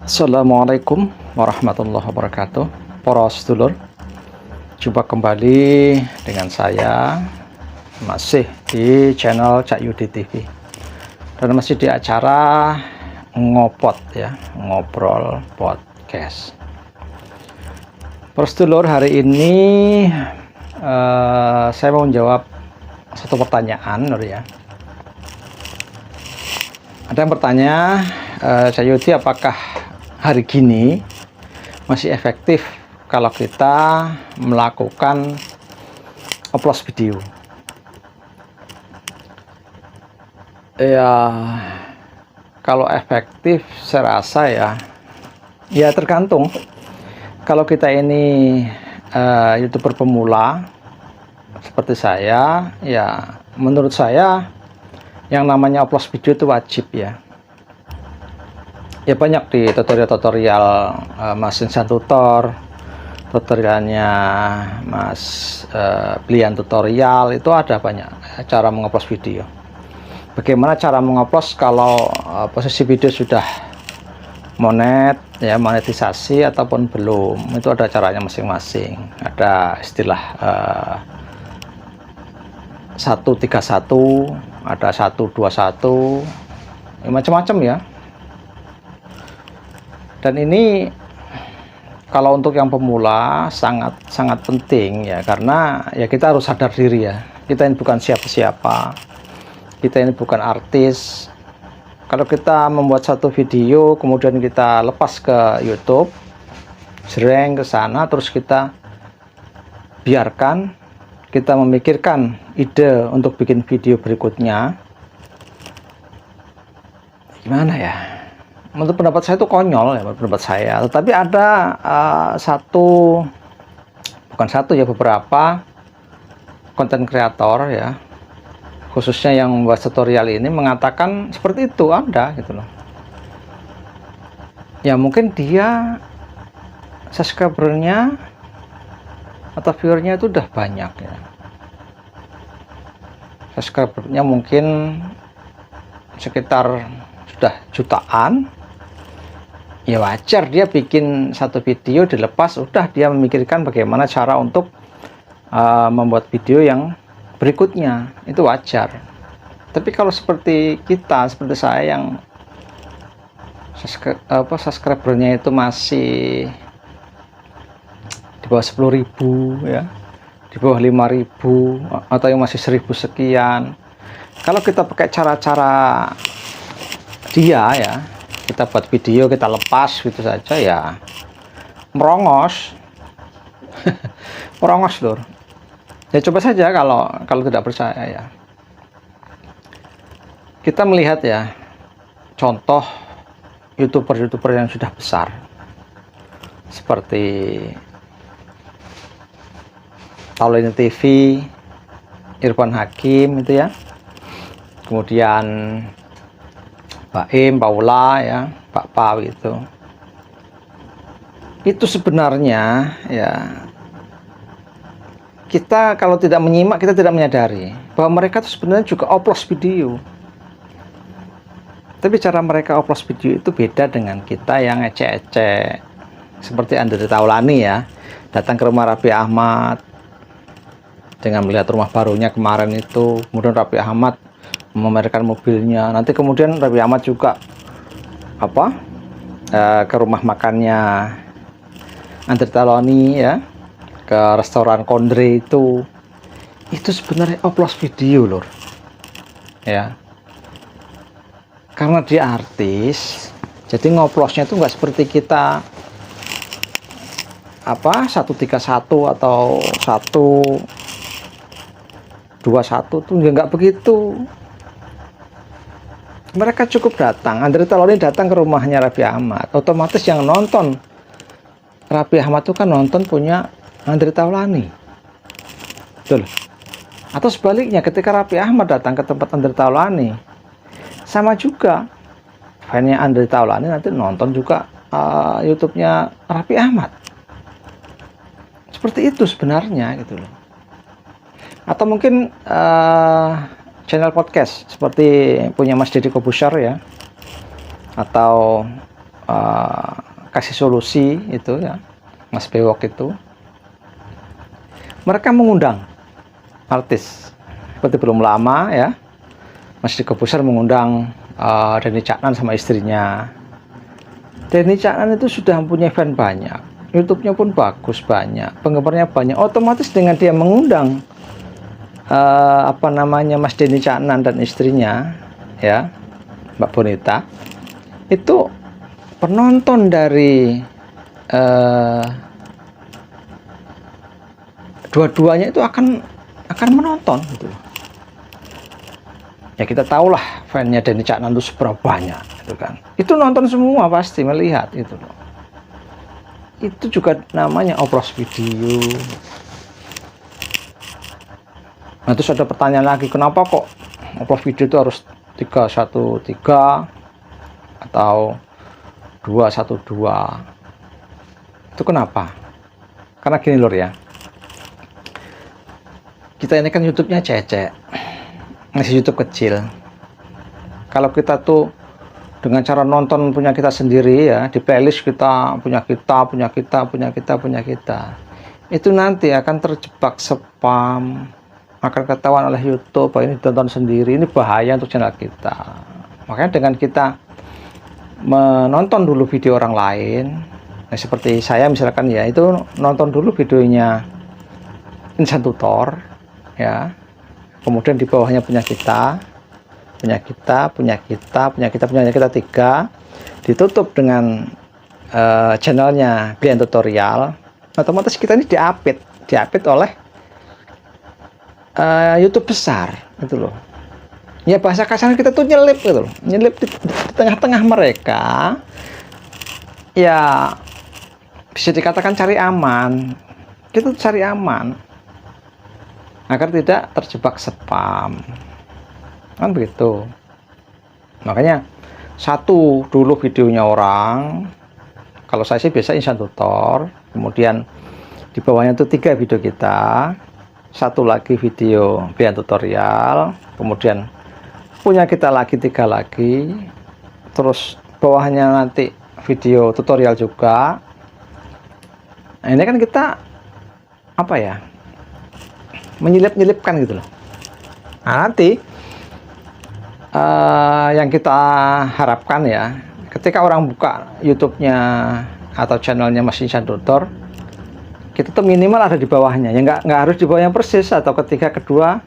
Assalamualaikum warahmatullahi wabarakatuh. Para sedulur, jumpa kembali dengan saya masih di channel Cak Yudi TV dan masih di acara ngopot ya, ngobrol podcast. Para sedulur, hari ini saya mau menjawab satu pertanyaan ya. Ada yang bertanya, Cak Yudi, apakah hari gini masih efektif kalau kita melakukan upload video? Ya, kalau efektif saya rasa ya tergantung. Kalau kita ini YouTuber pemula seperti saya, ya menurut saya yang namanya upload video itu wajib ya. Ya banyak di tutorial Mas Insan Tutor, tutorialnya Mas Blian Tutorial, itu ada banyak cara mengupload video. Bagaimana cara mengupload kalau posisi video sudah monetisasi ataupun belum, itu ada caranya masing-masing. Ada istilah 131, ada 121, ya, macam-macam ya. Dan ini kalau untuk yang pemula sangat penting ya, karena ya kita harus sadar diri ya, kita ini bukan siapa-siapa, kita ini bukan artis. Kalau kita membuat satu video kemudian kita lepas ke YouTube, sering ke sana, terus kita biarkan, kita memikirkan ide untuk bikin video berikutnya, gimana ya? Menurut pendapat saya itu konyol ya, pendapat saya. Tetapi ada beberapa konten kreator ya, khususnya yang membuat tutorial ini, mengatakan seperti itu, ada gitu loh. Ya mungkin dia subscribernya atau viewernya itu udah banyak ya, subscribernya mungkin sekitar sudah jutaan. Ya wajar dia bikin satu video dilepas, udah dia memikirkan bagaimana cara untuk membuat video yang berikutnya, itu wajar. Tapi kalau seperti kita, seperti saya yang subscribernya itu masih di bawah 10.000 ya, di bawah 5.000, atau yang masih 1.000 sekian, kalau kita pakai cara-cara dia ya, kita buat video kita lepas gitu saja ya, merongos. Merongos lur. Ya coba saja, kalau tidak percaya ya, kita melihat ya contoh youtuber yang sudah besar seperti Taulini TV, Irfan Hakim itu ya, kemudian Pak Im, Paula ya, Pak Pau itu sebenarnya ya, kita kalau tidak menyimak, kita tidak menyadari bahwa mereka itu sebenarnya juga upload video. Tapi cara mereka upload video itu beda dengan kita yang ecek-ecek seperti Andre Taulani ya, datang ke rumah Raffi Ahmad dengan melihat rumah barunya kemarin itu, kemudian Raffi Ahmad memamerkan mobilnya, nanti kemudian Raffi Ahmad juga ke rumah makannya Andre Taulani ya, ke restoran Kondre itu sebenarnya upload video lur ya, karena dia artis, jadi ngoplosnya itu nggak seperti kita 131 atau 121 tuh nggak begitu. Mereka cukup datang, Andre Taulani datang ke rumahnya Raffi Ahmad, otomatis yang nonton Raffi Ahmad itu kan nonton punya Andre Taulani, betul. Atau sebaliknya, ketika Raffi Ahmad datang ke tempat Andre Taulani, sama juga fannya Andre Taulani nanti nonton juga YouTube-nya Raffi Ahmad. Seperti itu sebenarnya gitu loh. Atau mungkin channel podcast seperti punya Mas Deddy Kobusher ya, atau uh, kasih solusi itu ya, Mas Bewok itu, mereka mengundang artis seperti belum lama ya, Mas Deddy Corbuzier mengundang Denny Caknan sama istrinya. Denny Caknan itu sudah mempunyai fan banyak, YouTube-nya pun bagus, banyak penggemarnya, banyak. Otomatis dengan dia mengundang Mas Denny Caknan dan istrinya ya, Mbak Bonita, itu penonton dari dua-duanya itu akan menonton gitu. Ya kita tahulah fannya Denny Caknan itu seberapa banyak gitu kan. Itu nonton semua, pasti melihat itu loh. Itu juga namanya oplos video. Nah, terus ada pertanyaan lagi, kenapa kok oplos video itu harus 313 atau 212? Itu kenapa? Karena gini lor ya, kita ini kan YouTube-nya cecek, masih YouTube kecil. Kalau kita tuh dengan cara nonton punya kita sendiri ya, di playlist kita punya kita, itu nanti akan terjebak spam, akan ketahuan oleh YouTube bahwa ini ditonton sendiri, ini bahaya untuk channel kita. Makanya dengan kita menonton dulu video orang lain, nah seperti saya misalkan ya, itu nonton dulu videonya Insan Tutor ya, kemudian di bawahnya punya kita tiga, ditutup dengan channelnya Brian Tutorial. Otomatis kita ini diapit oleh YouTube besar gitu loh ya, bahasa kasarnya kita tuh nyelip gitu loh, nyelip di tengah-tengah mereka ya, bisa dikatakan cari aman. Kita tuh cari aman agar tidak terjebak spam, kan begitu. Makanya satu dulu videonya orang, kalau saya sih biasa Insan Tutor, kemudian di bawahnya itu 3 video kita, satu lagi video Brian Tutorial, kemudian punya kita lagi 3 lagi, terus bawahnya nanti video tutorial juga. Nah, ini kan kita apa ya, menyelip-nyelipkan gitu loh. Nah, nanti yang kita harapkan ya, ketika orang buka YouTube-nya atau channelnya Mas Insan Tutor, kita tuh minimal ada di bawahnya ya, nggak harus di bawahnya persis, atau kedua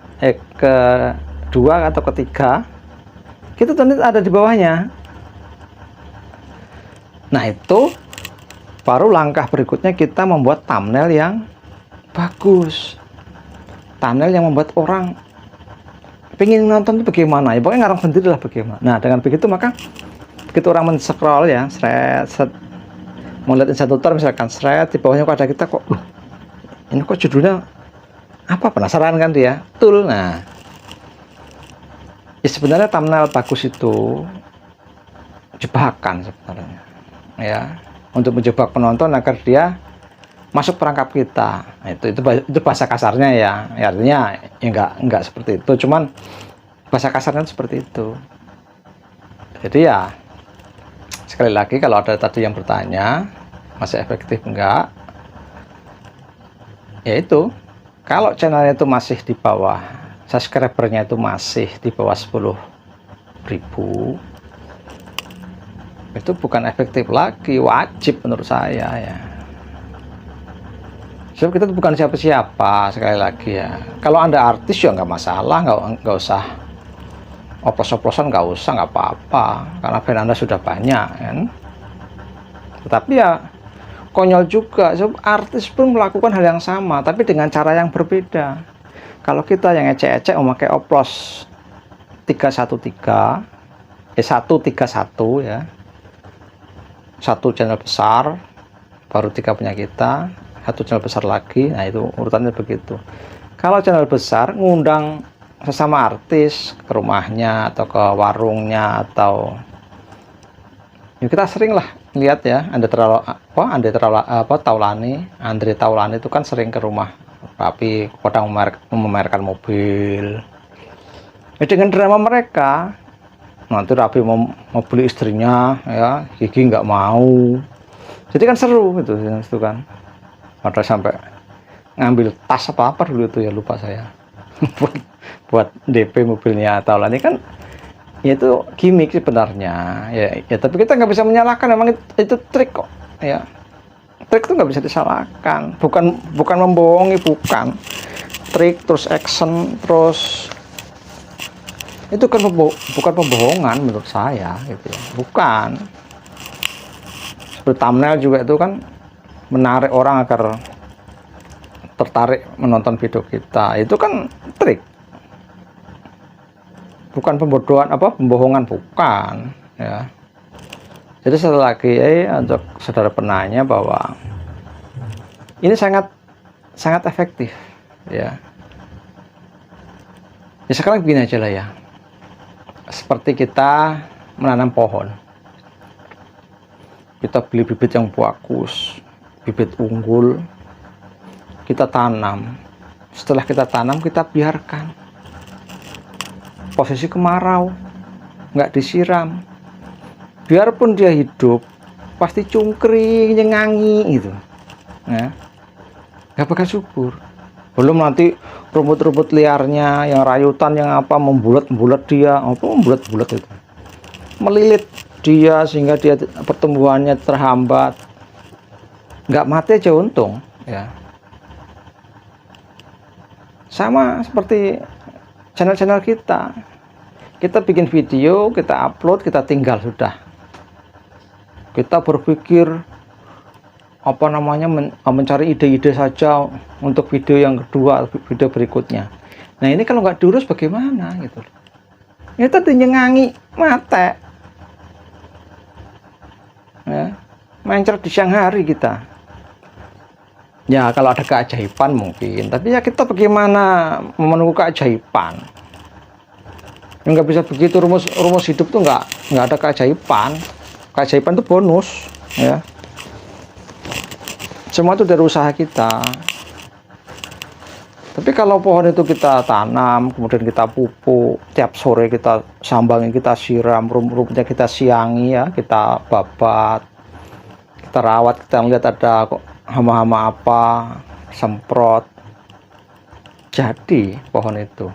atau ketiga, kita tuh ada di bawahnya. Nah, itu baru langkah berikutnya, kita membuat thumbnail yang bagus, thumbnail yang membuat orang pengen nonton itu bagaimana ya, pokoknya ngarang sendiri lah bagaimana. Nah, dengan begitu maka begitu orang men-scroll ya, mau lihat Insan Tutor misalkan, di bawahnya kok ada kita, kok ini kok judulnya apa, penasaran kan dia, betul. Nah ya, sebenarnya thumbnail bagus itu jebakan sebenarnya ya, untuk menjebak penonton agar dia masuk perangkap kita. Nah, itu bahasa kasarnya ya, artinya ya enggak seperti itu, cuman bahasa kasarnya seperti itu. Jadi ya, sekali lagi, kalau ada tadi yang bertanya masih efektif enggak, yaitu kalau channelnya itu masih di bawah, subscribernya itu masih di bawah 10.000, itu bukan efektif lagi, wajib menurut saya ya. Sebab kita itu bukan siapa-siapa, sekali lagi ya. Kalau Anda artis ya nggak masalah, nggak usah oplos-oplosan, nggak apa-apa, karena fan Anda sudah banyak kan. Tetapi ya konyol juga, sebab artis pun melakukan hal yang sama, tapi dengan cara yang berbeda. Kalau kita yang ecek-ecek memakai oplos 313, 131 ya, satu channel besar, baru 3 punya kita, satu channel besar lagi. Nah, itu urutannya begitu. Kalau channel besar ngundang sesama artis ke rumahnya atau ke warungnya, atau ya kita sering lah lihat ya, Andre Taulani itu kan sering ke rumah tapi kadang memamerkan mobil ya, dengan drama mereka. nanti Raffi mau beli istrinya ya, Gigi nggak mau. Jadi kan seru itu kan. Ada sampai ngambil tas apa dulu itu ya, lupa saya. buat DP mobilnya Taulani kan. Ya itu gimmick sebenarnya ya, tapi kita nggak bisa menyalahkan, memang itu trik kok ya. Trik itu nggak bisa disalahkan, bukan membohongi, bukan trik terus action terus, itu kan bukan pembohongan menurut saya gitu ya, bukan. Seperti thumbnail juga itu kan menarik orang agar tertarik menonton video kita, itu kan trik, bukan pembohongan, bukan ya. Jadi sekali lagi untuk saudara penanya bahwa ini sangat efektif ya. Ya sekarang begini aja lah ya, seperti kita menanam pohon, kita beli bibit yang bagus, bibit unggul, kita tanam. Setelah kita tanam, kita biarkan posisi kemarau, nggak disiram, biarpun dia hidup pasti cungkring, nyengangi gitu ya, nggak bakal subur. Belum nanti rumput-rumput liarnya yang rayutan yang membulat dia, membulat itu, melilit dia sehingga dia pertumbuhannya terhambat. Nggak mati aja untung ya. Sama seperti channel-channel kita bikin video, kita upload, kita tinggal sudah. Kita berpikir mencari ide-ide saja untuk video yang kedua, video berikutnya. Nah ini kalau nggak diurus bagaimana gitu. Ini tadi nyengangi mate ya, mencer di siang hari kita. Ya kalau ada keajaiban mungkin, tapi ya kita bagaimana menunggu keajaiban? Nggak bisa begitu, rumus hidup tuh nggak ada keajaiban. Keajaiban itu bonus ya. Semua itu dari usaha kita. Tapi kalau pohon itu kita tanam, kemudian kita pupuk, tiap sore kita sambangi, kita siram, rumputnya kita siangi ya, kita babat, kita rawat, kita lihat ada hama-hama apa, semprot, jadi pohon itu.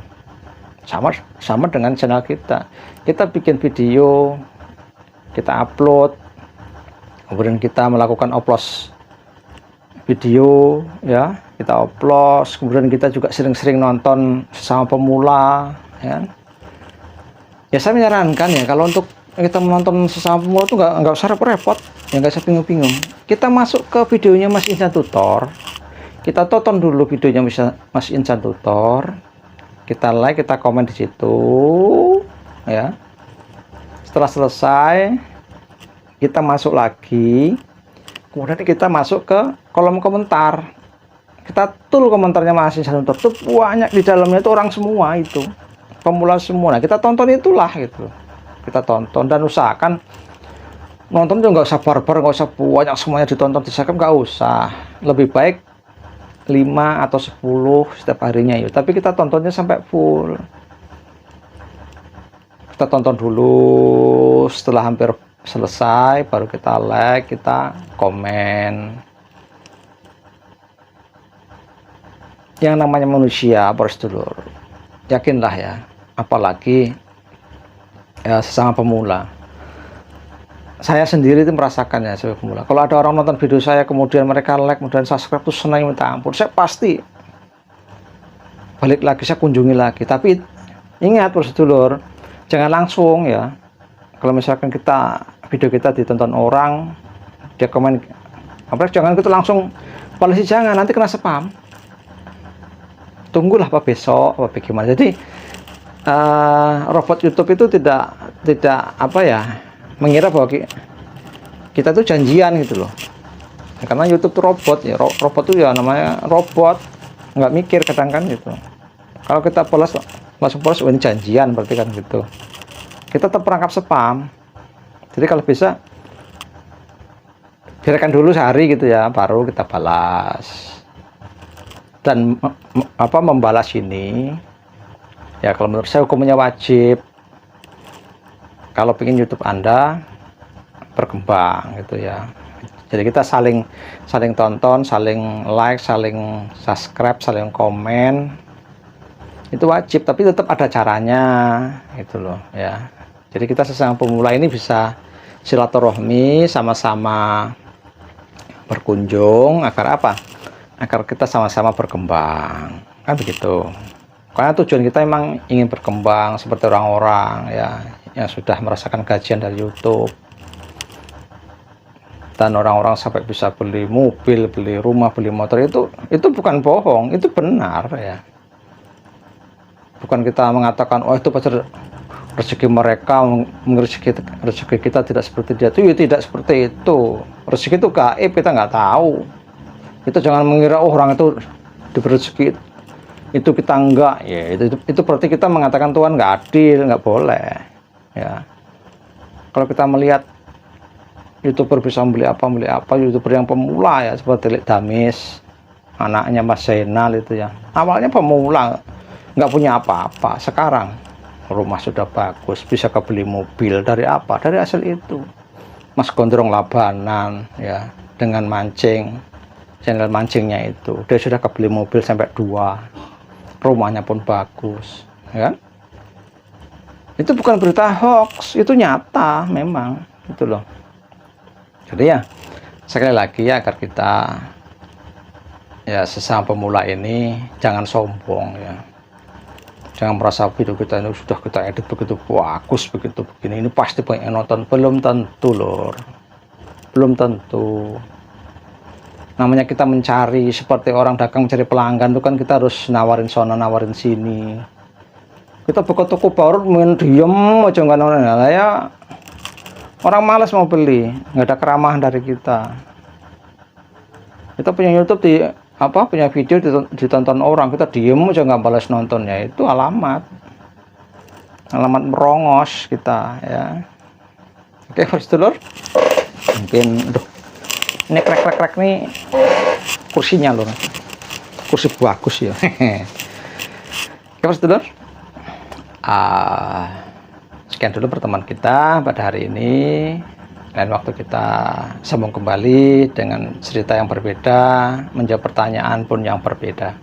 Sama dengan channel kita bikin video, kita upload, kemudian kita melakukan oplos video ya, kita oplos, kemudian kita juga sering-sering nonton sesama pemula ya. Ya saya menyarankan ya, kalau untuk kita menonton sesama pemula itu nggak usah repot-repot ya, nggak usah bingung-bingung. Kita masuk ke videonya Mas Insan Tutor, kita tonton dulu videonya Mas Insan Tutor, kita like, kita komen di situ ya. Setelah selesai kita masuk lagi, kemudian kita masuk ke kolom komentar, kita tulis komentarnya Mas Insan Tutor, itu banyak di dalamnya itu orang semua, itu pemula semua. Nah kita tonton itulah gitu, kita tonton dan usahakan nonton juga nggak usah barbar, nggak usah banyak semuanya ditonton di Instagram, nggak usah, lebih baik 5 atau 10 setiap harinya yuk. Tapi kita tontonnya sampai full, kita tonton dulu, setelah hampir selesai baru kita like, kita komen. Yang namanya manusia prosedur, yakinlah ya, apalagi ya sesama pemula. Saya sendiri itu merasakannya sebagai pemula. Kalau ada orang nonton video saya kemudian mereka like, kemudian subscribe, tuh senang minta ampun, saya pasti balik lagi, saya kunjungi lagi. Tapi ingat prosedur, jangan langsung ya. Kalau misalkan video kita ditonton orang, dia komen jangan kita langsung balas, jangan, nanti kena spam. Tunggulah apa besok, apa bagaimana. Jadi robot YouTube itu tidak mengira bahwa kita tuh janjian gitu loh, karena YouTube tuh robot ya, robot tuh ya namanya robot, nggak mikir kadang kan gitu. Kalau kita langsung polos, ini janjian berarti kan gitu, kita terperangkap spam. Jadi kalau bisa biarkan dulu sehari gitu ya, baru kita balas. Dan membalas ini ya, kalau menurut saya hukumnya wajib. kalau ingin YouTube Anda berkembang gitu ya. Jadi kita saling tonton, saling like, saling subscribe, saling komen. Itu wajib, tapi tetap ada caranya gitu loh ya. Jadi kita sesama pemula ini bisa silaturahmi, sama-sama berkunjung, agar apa? Agar kita sama-sama berkembang, kan begitu. Karena tujuan kita memang ingin berkembang seperti orang-orang ya yang sudah merasakan gajian dari YouTube, dan orang-orang sampai bisa beli mobil, beli rumah, beli motor. Itu bukan bohong, itu benar ya. Bukan kita mengatakan oh itu pasti rezeki mereka, rezeki kita tidak seperti dia. Itu ya tidak seperti itu. Rezeki itu gaib, kita nggak tahu. Kita jangan mengira oh orang itu diberi rezeki itu kita enggak ya. Itu berarti kita mengatakan Tuhan nggak adil, nggak boleh ya. Kalau kita melihat YouTuber bisa beli apa, YouTuber yang pemula ya seperti Lek Damis, anaknya Mas Zainal itu ya, awalnya pemula, nggak punya apa-apa, sekarang rumah sudah bagus, bisa kebeli mobil. Dari apa? Dari hasil itu. Mas Gondrong Labanan ya, dengan mancing, channel mancingnya itu, dia sudah kebeli mobil sampai 2, rumahnya pun bagus ya kan? Itu bukan berita hoax, itu nyata memang gitu loh. Jadi ya sekali lagi ya, agar kita ya sesama pemula ini jangan sombong ya, jangan merasa video kita ini sudah kita edit begitu bagus, begitu begini, ini pasti banyak yang nonton. Belum tentu lor, belum tentu. Namanya kita mencari seperti orang dagang mencari pelanggan itu kan, kita harus nawarin sana nawarin sini. Kita buka toko baru main diem aja nggak nonton ya, orang malas mau beli, nggak ada keramahan dari kita. Kita punya YouTube punya video ditonton orang, kita diem aja nggak balas nontonnya. Itu alamat merongos kita ya. Oke sedulur, mungkin ini krek nih kursinya loh, kursi bagus ya. Oke sedulur, sekian dulu pertemuan kita pada hari ini. Lain waktu kita sambung kembali dengan cerita yang berbeda, menjawab pertanyaan pun yang berbeda.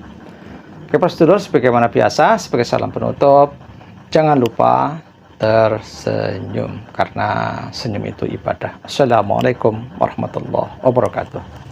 Oke sedulur, sebagaimana biasa, sebagai salam penutup, jangan lupa tersenyum, karena senyum itu ibadah. Assalamualaikum warahmatullahi wabarakatuh.